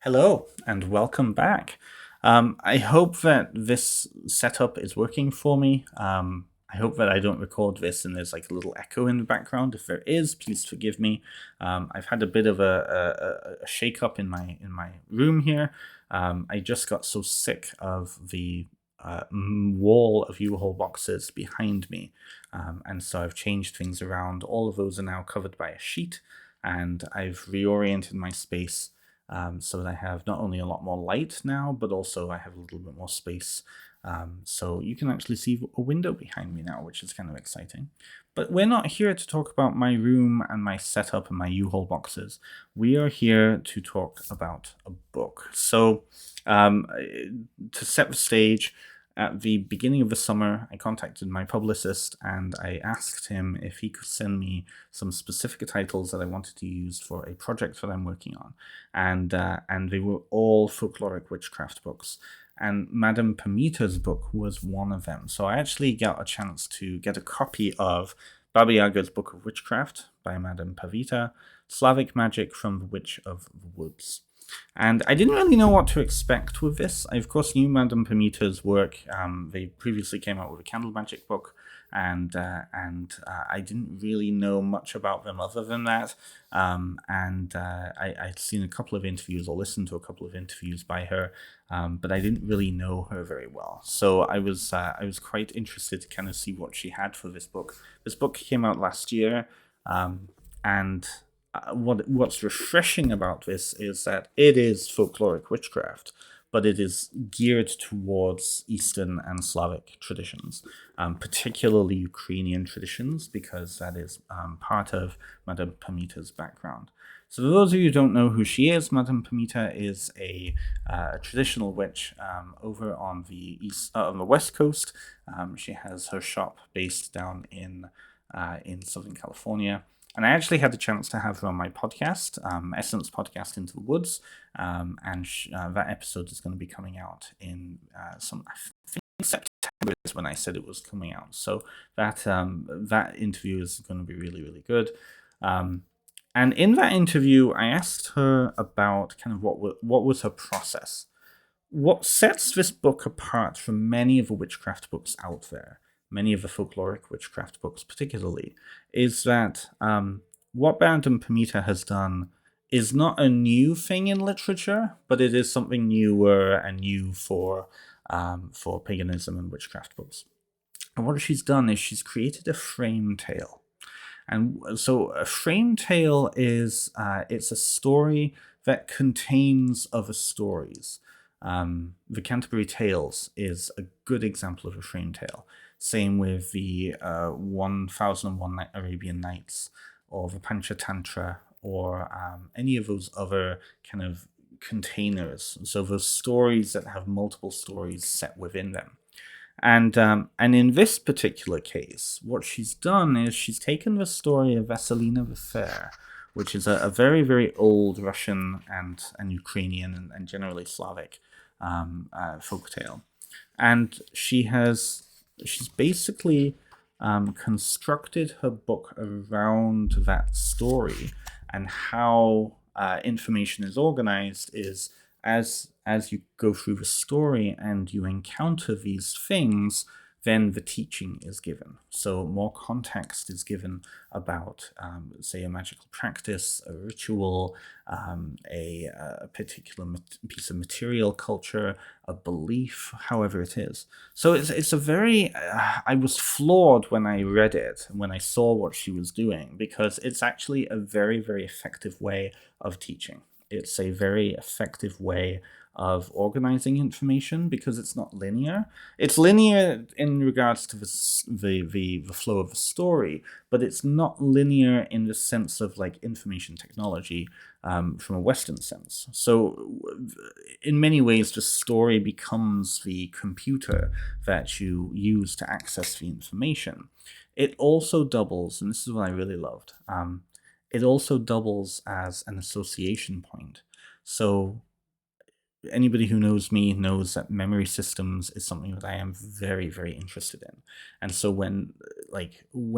Hello and welcome back. I hope that this setup is working for me. I hope that I don't record this and there's like a little echo in the background. If there is, please forgive me. I've had a bit of a shake up in my room here. I just got so sick of the wall of U-Haul boxes behind me, and so I've changed things around. All of those are now covered by a sheet, and I've reoriented my space so that I have not only a lot more light now, but also I have a little bit more space. So you can actually see a window behind me now, which is kind of exciting. But we're not here to talk about my room and my setup and my U-Haul boxes. We are here to talk about a book. So to set the stage, at the beginning of the summer, I contacted my publicist and I asked him if he could send me some specific titles that I wanted to use for a project that I'm working on, and they were all folkloric witchcraft books. And Madame Pamita's book was one of them. So I actually got a chance to get a copy of Baba Yaga's Book of Witchcraft by Madame Pamita, Slavic Magic from the Witch of the Woods. And I didn't really know what to expect with this. I, of course, knew Madame Pamita's work. They previously came out with a candle magic book, and I didn't really know much about them other than that. I'd seen a couple of interviews or listened to a couple of interviews by her, but I didn't really know her very well. So I was quite interested to kind of see what she had for this book. This book came out last year, and what's refreshing about this is that it is folkloric witchcraft, but it is geared towards Eastern and Slavic traditions, particularly Ukrainian traditions, because that is part of Madame Pamita's background. So, for those of you who don't know who she is, Madame Pamita is a traditional witch over on the west coast. She has her shop based down in Southern California. And I actually had the chance to have her on my podcast, Essence Podcast Into the Woods, and that episode is going to be coming out in I think September is when I said it was coming out. So that interview is going to be really, really good. And in that interview, I asked her about kind of what was her process. What sets this book apart from many of the witchcraft books out there, many of the folkloric witchcraft books particularly, is that what Madame Pamita has done is not a new thing in literature, but it is something newer and new for paganism and witchcraft books. And what she's done is she's created a frame tale. And so a frame tale is it's a story that contains other stories. The Canterbury Tales is a good example of a frame tale. Same with the 1001 Arabian Nights, or the Panchatantra, or any of those other kind of containers. So those stories that have multiple stories set within them. And in this particular case, what she's done is she's taken the story of Vasilina the Fair, which is a very, very old Russian and Ukrainian and generally Slavic folktale. And she's basically constructed her book around that story, and how information is organized is as you go through the story and you encounter these things, then the teaching is given. So more context is given about, say, a magical practice, a ritual, a particular piece of material culture, a belief, however it is. So it's a very. I was floored when I read it and when I saw what she was doing, because it's actually a very, very effective way of teaching. It's a very effective way of organizing information because it's not linear. It's linear in regards to the flow of the story, but it's not linear in the sense of like information technology from a Western sense. So, in many ways, the story becomes the computer that you use to access the information. It also doubles, and this is what I really loved. It also doubles as an association point. So anybody who knows me knows that memory systems is something that I am very, very interested in. And so when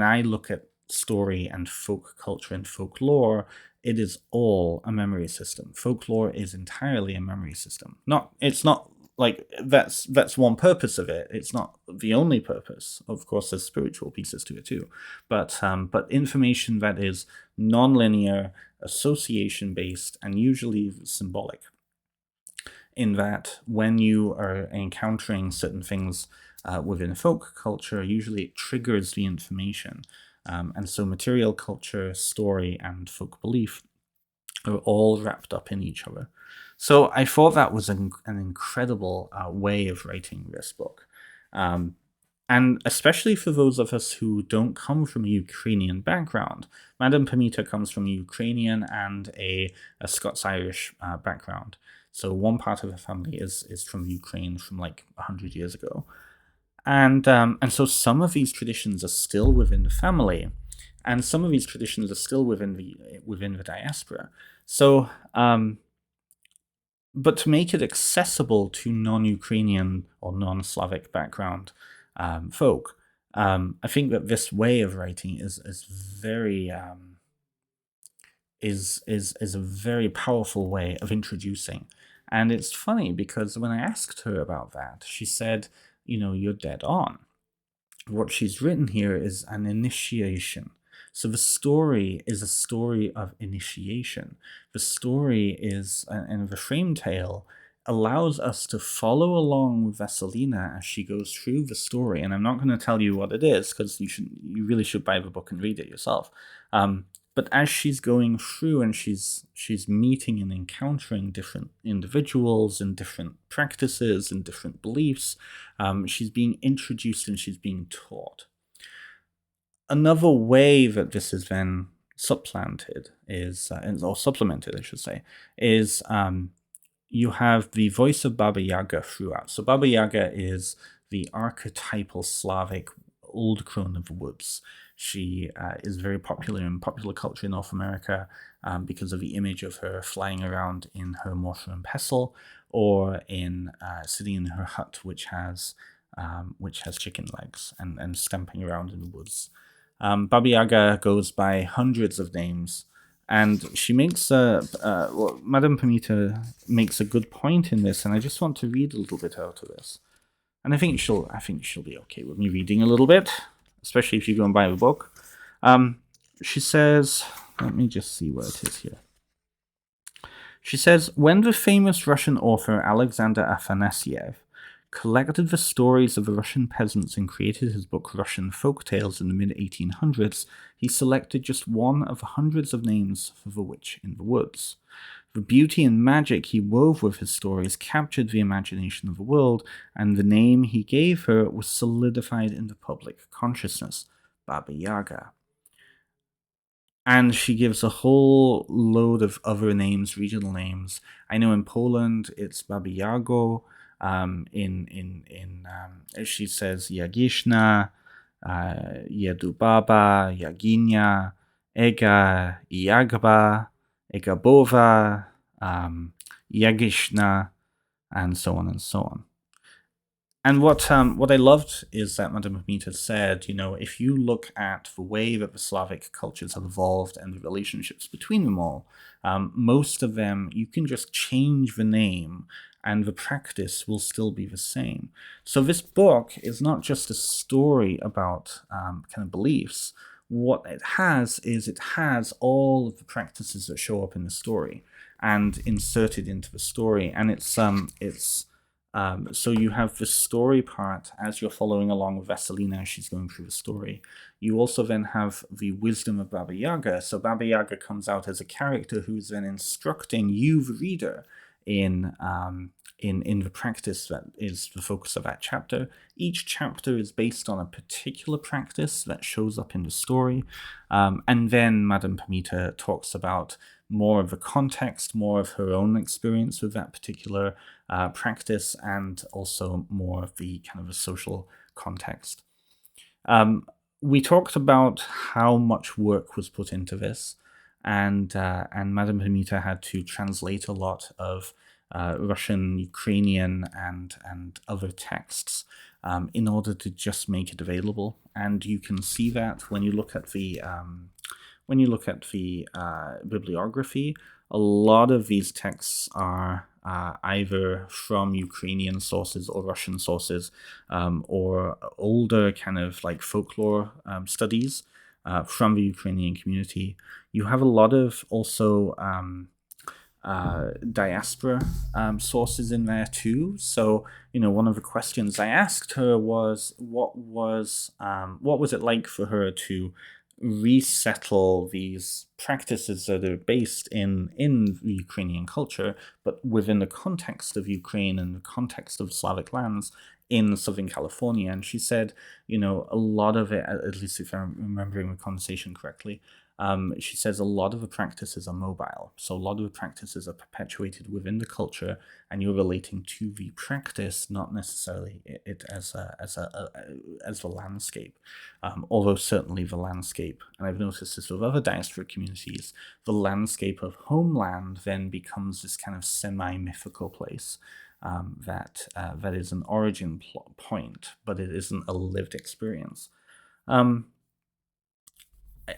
I look at story and folk culture and folklore, it is all a memory system. Folklore is entirely a memory system. It's not like that's one purpose of it. It's not the only purpose. Of course, there's spiritual pieces to it too, but information that is non-linear, association based, and usually symbolic. In that, when you are encountering certain things within folk culture, usually it triggers the information. And so material culture, story, and folk belief are all wrapped up in each other. So I thought that was an incredible way of writing this book. And especially for those of us who don't come from a Ukrainian background. Madame Pamita comes from a Ukrainian and a Scots-Irish background. So one part of her family is from Ukraine from like 100 years ago. And so some of these traditions are still within the family, and some of these traditions are still within the diaspora. So, but to make it accessible to non-Ukrainian or non-Slavic background folk, I think that this way of writing is very is a very powerful way of introducing. And it's funny because when I asked her about that, she said, you're dead on. What she's written here is an initiation. So the story is a story of initiation. The story is, and the frame tale allows us to follow along with Vasilina as she goes through the story. And I'm not going to tell you what it is because you really should buy the book and read it yourself. But as she's going through and she's meeting and encountering different individuals and different practices and different beliefs, she's being introduced and she's being taught. Another way that this is then supplanted is, or supplemented, I should say, is you have the voice of Baba Yaga throughout. So Baba Yaga is the archetypal Slavic old crone of the woods. She is very popular in popular culture in North America because of the image of her flying around in her mortar and pestle, or in sitting in her hut, which has chicken legs, and stamping around in the woods. Baba Yaga goes by hundreds of names, and she makes Madame Pamita makes a good point in this, and I just want to read a little bit out of this. And I think she'll be okay with me reading a little bit, especially if you go and buy the book. She says, let me just see where it is here. She says, when the famous Russian author Alexander Afanasyev collected the stories of the Russian peasants and created his book Russian Folk Tales in the mid-1800s, he selected just one of the hundreds of names for the witch in the woods. The beauty and magic he wove with his stories captured the imagination of the world, and the name he gave her was solidified in the public consciousness, Baba Yaga. And she gives a whole load of other names, regional names. I know in Poland it's Baba Yago. She says Yagishna, Yedubaba, Yaginia, Ega, Yagba, Egabova, Yagishna, and so on and so on. And what I loved is that Madame Pamita said, if you look at the way that the Slavic cultures have evolved and the relationships between them all, most of them, you can just change the name and the practice will still be the same. So this book is not just a story about kind of beliefs. What it has is it has all of the practices that show up in the story and inserted into the story. And it's so you have the story part as you're following along with Vasilina as she's going through the story. You also then have the wisdom of Baba Yaga. So Baba Yaga comes out as a character who's then instructing you, the reader, in the practice that is the focus of that chapter. Each chapter is based on a particular practice that shows up in the story. And then Madame Pamita talks about more of the context, more of her own experience with that particular practice, and also more of the kind of a social context. We talked about how much work was put into this, and Madame Pamita had to translate a lot of Russian, Ukrainian, and other texts in order to just make it available. And you can see that when you look at the when you look at the bibliography, a lot of these texts are either from Ukrainian sources or Russian sources, or older kind of like folklore studies from the Ukrainian community. You have a lot of also diaspora sources in there too. So, one of the questions I asked her was, what was it like for her to resettle these practices that are based in the Ukrainian culture, but within the context of Ukraine and the context of Slavic lands in Southern California. And she said, a lot of it, at least if I'm remembering the conversation correctly, she says a lot of the practices are mobile. So a lot of the practices are perpetuated within the culture, and you're relating to the practice, not necessarily it as the landscape. Although certainly the landscape, and I've noticed this with other diaspora communities, the landscape of homeland then becomes this kind of semi-mythical place. That is an origin point, but it isn't a lived experience.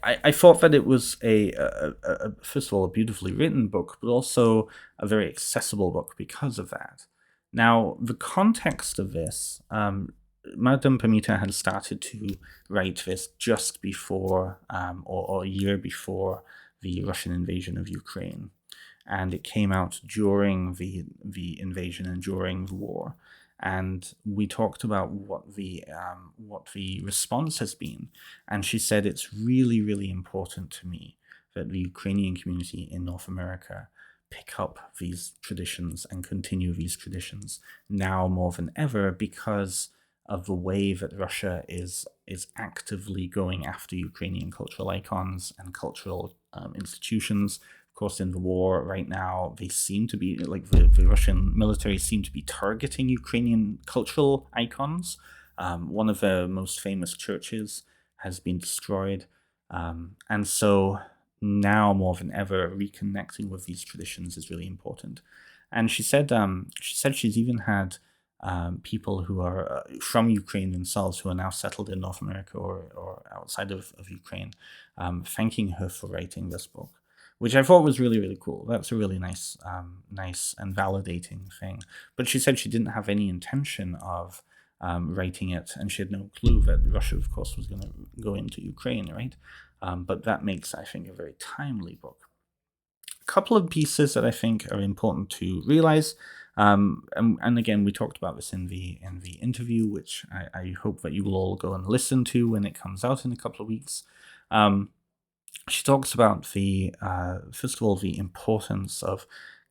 I thought that it was first of all, a beautifully written book, but also a very accessible book because of that. Now, the context of this, Madame Pamita had started to write this just before, or a year before the Russian invasion of Ukraine. And it came out during the invasion and during the war. And we talked about what the response has been, and she said it's really, really important to me that the Ukrainian community in North America pick up these traditions and continue these traditions now more than ever, because of the way that Russia is actively going after Ukrainian cultural icons and cultural institutions. Of course, in the war right now, they seem to be, like, the Russian military seem to be targeting Ukrainian cultural icons. One of the most famous churches has been destroyed. And so now more than ever, reconnecting with these traditions is really important. And she said she's even had people who are from Ukraine themselves, who are now settled in North America or outside of Ukraine, thanking her for writing this book, which I thought was really, really cool. That's a really nice and validating thing. But she said she didn't have any intention of writing it, and she had no clue that Russia, of course, was going to go into Ukraine, right? But that makes, I think, a very timely book. A couple of pieces that I think are important to realize, and again, we talked about this in the interview, which I hope that you will all go and listen to when it comes out in a couple of weeks. She talks about first of all, the importance of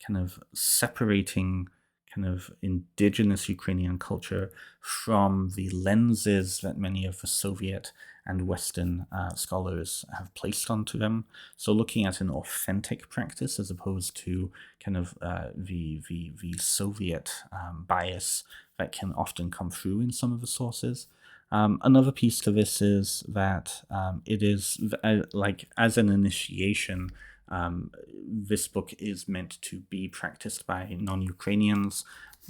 kind of separating kind of indigenous Ukrainian culture from the lenses that many of the Soviet and Western scholars have placed onto them. So looking at an authentic practice as opposed to kind of the Soviet bias that can often come through in some of the sources. Another piece to this is that it is like, as an initiation, this book is meant to be practiced by non-Ukrainians,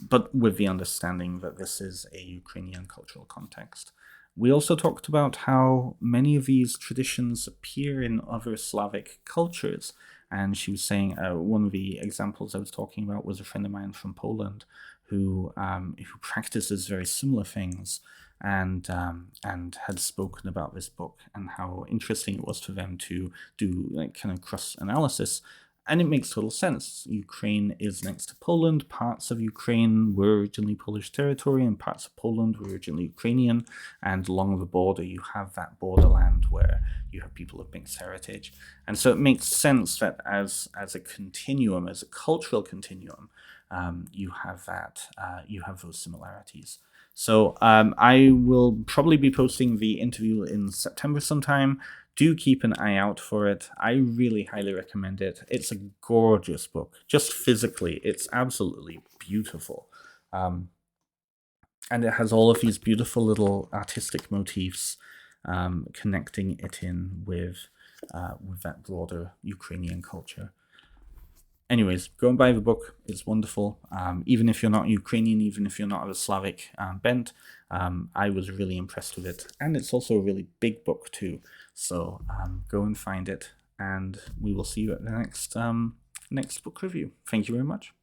but with the understanding that this is a Ukrainian cultural context. We also talked about how many of these traditions appear in other Slavic cultures. And she was saying one of the examples I was talking about was a friend of mine from Poland who practices very similar things, and had spoken about this book and how interesting it was for them to do like kind of cross analysis. And it makes total sense. Ukraine is next to Poland. Parts of Ukraine were originally Polish territory, and parts of Poland were originally Ukrainian. And along the border, you have that borderland where you have people of mixed heritage. And so it makes sense that as a continuum, as a cultural continuum, you have those similarities. So I will probably be posting the interview in September sometime. Do keep an eye out for it. I really highly recommend it. It's a gorgeous book. Just physically, it's absolutely beautiful. And it has all of these beautiful little artistic motifs connecting it in with that broader Ukrainian culture. Anyways, go and buy the book. It's wonderful. Even if you're not Ukrainian, even if you're not of a Slavic bent, I was really impressed with it. And it's also a really big book too. So go and find it, and we will see you at the next book review. Thank you very much.